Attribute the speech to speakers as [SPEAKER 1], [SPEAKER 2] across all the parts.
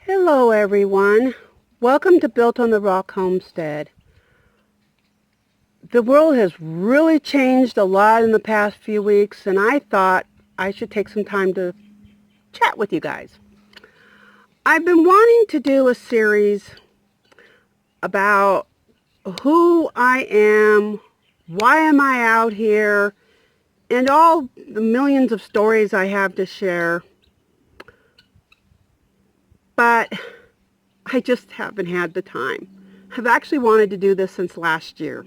[SPEAKER 1] Hello everyone. Welcome to Built on the Rock Homestead. The world has really changed a lot in the past few weeks, and I thought I should take some time to chat with you guys. I've been wanting to do a series about who I am, why am I out here, and all the millions of stories I have to share. But I just haven't had the time. I've actually wanted to do this since last year.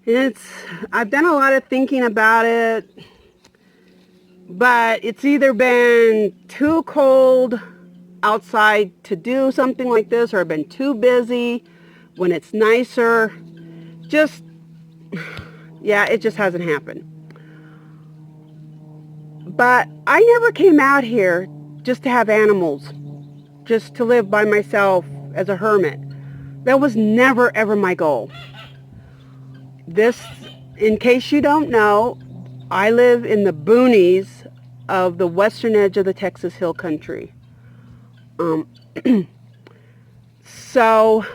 [SPEAKER 1] And I've done a lot of thinking about it, but it's either been too cold outside to do something like this, or I've been too busy when it's nicer. It just hasn't happened. But I never came out here just to have animals, just to live by myself as a hermit. That was never, ever my goal. This, in case you don't know, I live in the boonies of the western edge of the Texas Hill Country. So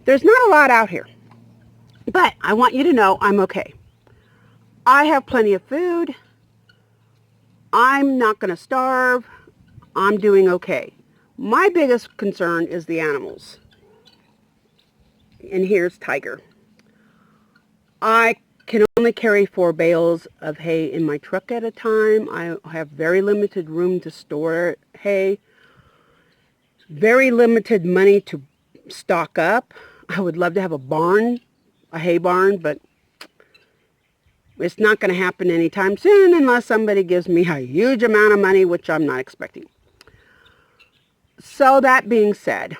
[SPEAKER 1] there's not a lot out here. But I want you to know I'm okay. I have plenty of food. I'm not going to starve. I'm doing okay. My biggest concern is the animals. And here's Tiger. I can only carry 4 bales of hay in my truck at a time. I have very limited room to store hay. Very limited money to stock up. I would love to have a barn, a hay barn, but it's not going to happen anytime soon unless somebody gives me a huge amount of money, which I'm not expecting. So that being said,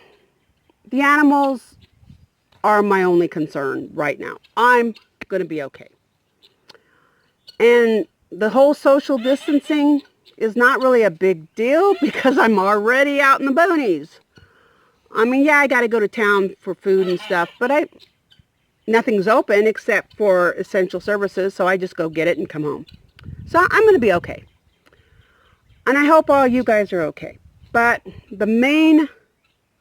[SPEAKER 1] the animals are my only concern right now. I'm going to be okay. And the whole social distancing is not really a big deal because I'm already out in the boonies. I mean, yeah, I got to go to town for food and stuff, but nothing's open except for essential services, so I just go get it and come home. So I'm going to be okay. And I hope all you guys are okay. But the main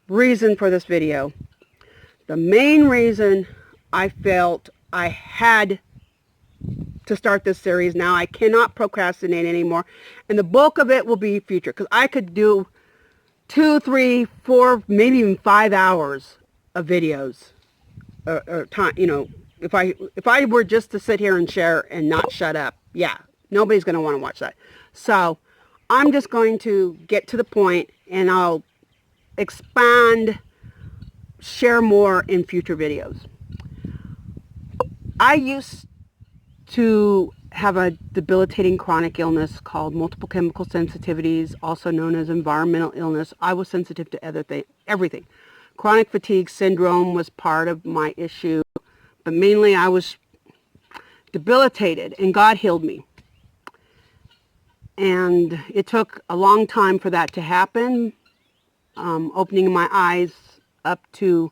[SPEAKER 1] reason for this video, the main reason I felt I had to start this series now, I cannot procrastinate anymore, and the bulk of it will be future, because I could do 2, 3, 4, maybe even 5 hours of videos. Or time, if I were just to sit here and share and not shut up, yeah, nobody's going to want to watch that. So I'm just going to get to the point, and I'll expand, share more in future videos. I used to have a debilitating chronic illness called multiple chemical sensitivities, also known as environmental illness. I was sensitive to everything. Chronic fatigue syndrome was part of my issue, but mainly I was debilitated, and God healed me. And it took a long time for that to happen, opening my eyes up to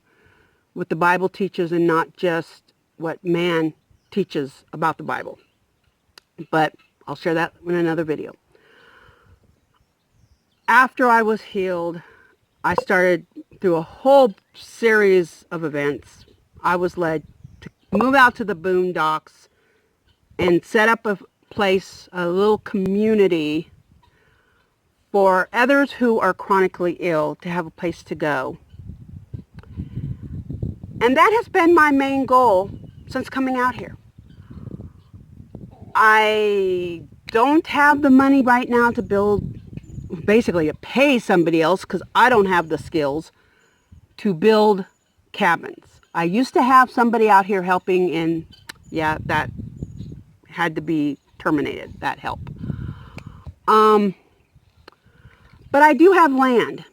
[SPEAKER 1] what the Bible teaches and not just what man teaches about the Bible. But I'll share that in another video. After I was healed, I started through a whole series of events. I was led to move out to the Boondocks and set up a place, a little community for others who are chronically ill to have a place to go. And that has been my main goal since coming out here. I don't have the money right now to basically to pay somebody else, because I don't have the skills to build cabins. I used to have somebody out here helping, and yeah, that had to be terminated, that help. But I do have land,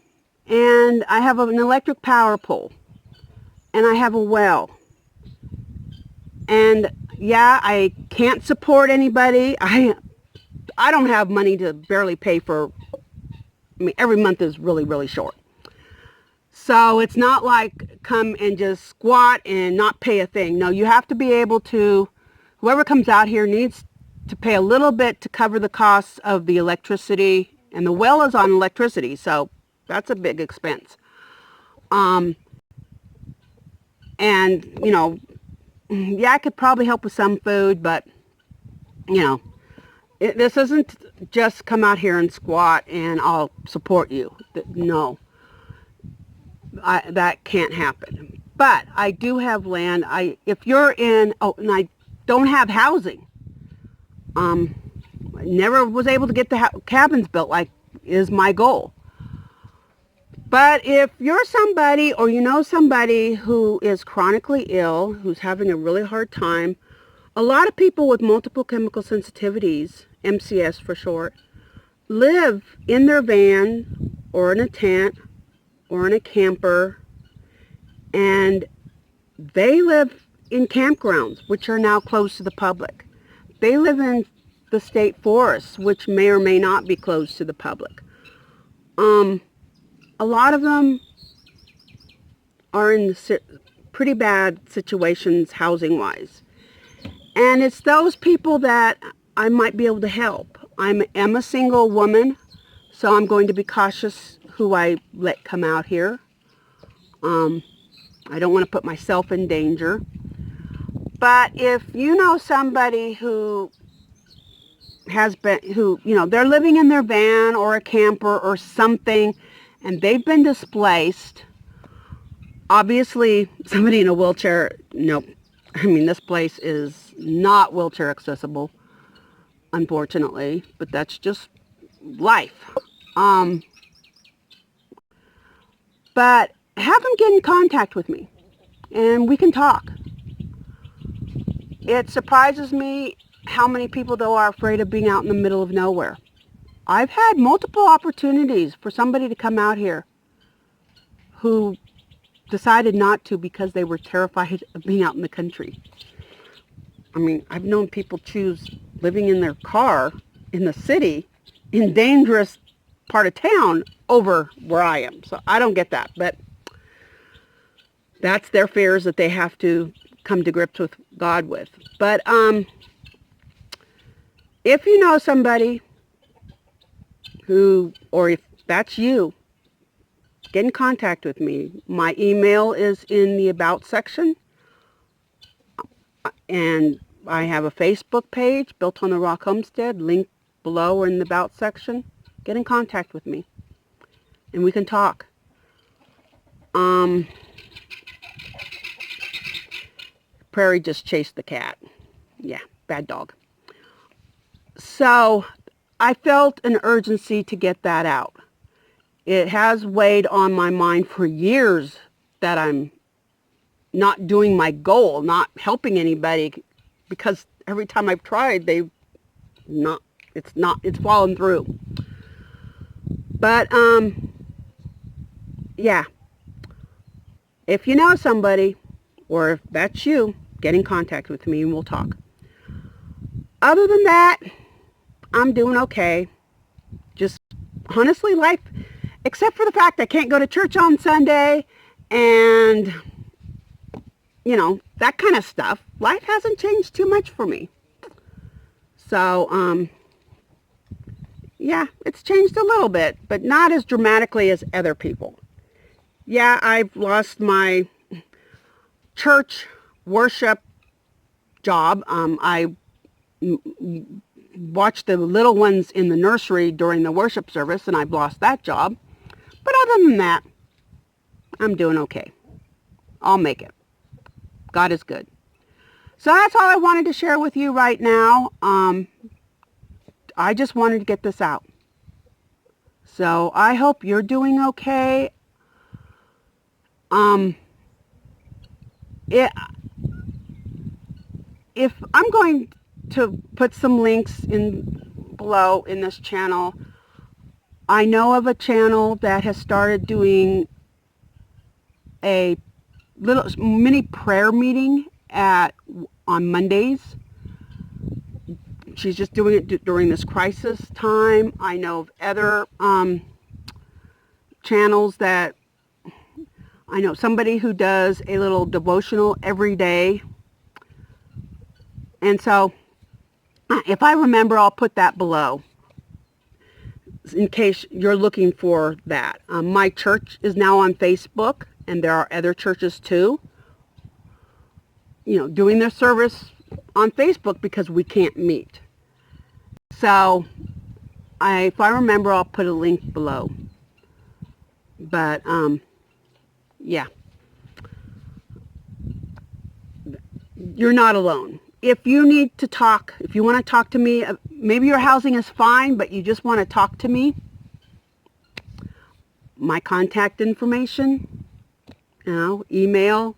[SPEAKER 1] and I have an electric power pole, and I have a well. And yeah, I can't support anybody. I don't have money to barely pay for, every month is really, really short. So it's not like come and just squat and not pay a thing. No, you have to be able to, whoever comes out here needs to pay a little bit to cover the costs of the electricity, and the well is on electricity, so That's a big expense. And, you know, yeah, I could probably help with some food, but, you know, this isn't just come out here and squat and I'll support you. No, that can't happen. But I do have land. If you're in, and I don't have housing. I never was able to get the cabins built like is my goal. But if you're somebody or you know somebody who is chronically ill, who's having a really hard time, a lot of people with multiple chemical sensitivities, MCS for short, live in their van or in a tent or in a camper, and they live in campgrounds, which are now closed to the public. They live in the state forests, which may or may not be closed to the public. A lot of them are in pretty bad situations housing-wise. And it's those people that I might be able to help. I am a single woman, so I'm going to be cautious who I let come out here. I don't want to put myself in danger. But if you know somebody who has been, you know, they're living in their van or a camper or something, and they've been displaced, obviously somebody in a wheelchair, nope. I mean, this place is not wheelchair accessible, unfortunately, but that's just life. But have them get in contact with me, and we can talk. It surprises me how many people, though, are afraid of being out in the middle of nowhere. I've had multiple opportunities for somebody to come out here who decided not to because they were terrified of being out in the country. I mean, I've known people choose living in their car in the city in dangerous part of town over where I am. So I don't get that, but that's their fears that they have to come to grips with God with. But if you know somebody who, or if that's you, get in contact with me. My email is in the About section, and I have a Facebook page, Built on the Rock Homestead, link below or in the About section. Get in contact with me, and we can talk. Prairie just chased the cat. Yeah, bad dog. So I felt an urgency to get that out. It has weighed on my mind for years that I'm not doing my goal, not helping anybody, because every time I've tried, it's fallen through. But, yeah, if you know somebody, or if that's you, get in contact with me and we'll talk. Other than that, I'm doing okay. Just, honestly, life, except for the fact I can't go to church on Sunday and, you know, that kind of stuff, life hasn't changed too much for me. So, yeah, it's changed a little bit, but not as dramatically as other people. Yeah, I've lost my church worship job. I watched the little ones in the nursery during the worship service, and I've lost that job. But other than that, I'm doing okay. I'll make it. God is good. So that's all I wanted to share with you right now. I just wanted to get this out. So I hope you're doing okay. If I'm going to put some links in below in this channel, I know of a channel that has started doing a little mini prayer meeting on Mondays. She's just doing it during this crisis time. I know of other channels that, I know somebody who does a little devotional every day. And so, if I remember, I'll put that below. in case you're looking for that. My church is now on Facebook, and there are other churches too, doing their service on Facebook because we can't meet. So if I remember, I'll put a link below. But yeah, you're not alone. If you need to talk, if you want to talk to me, maybe your housing is fine, but you just want to talk to me, my contact information, email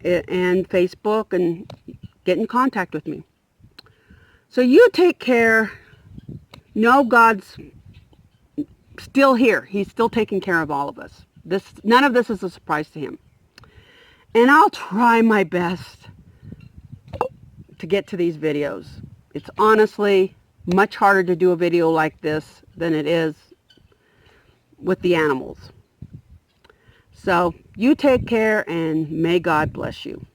[SPEAKER 1] and Facebook, and get in contact with me. So you take care. Know God's still here. He's still taking care of all of us. None of this is a surprise to him. And I'll try my best to get to these videos. It's honestly much harder to do a video like this than it is with the animals. So you take care, and may God bless you.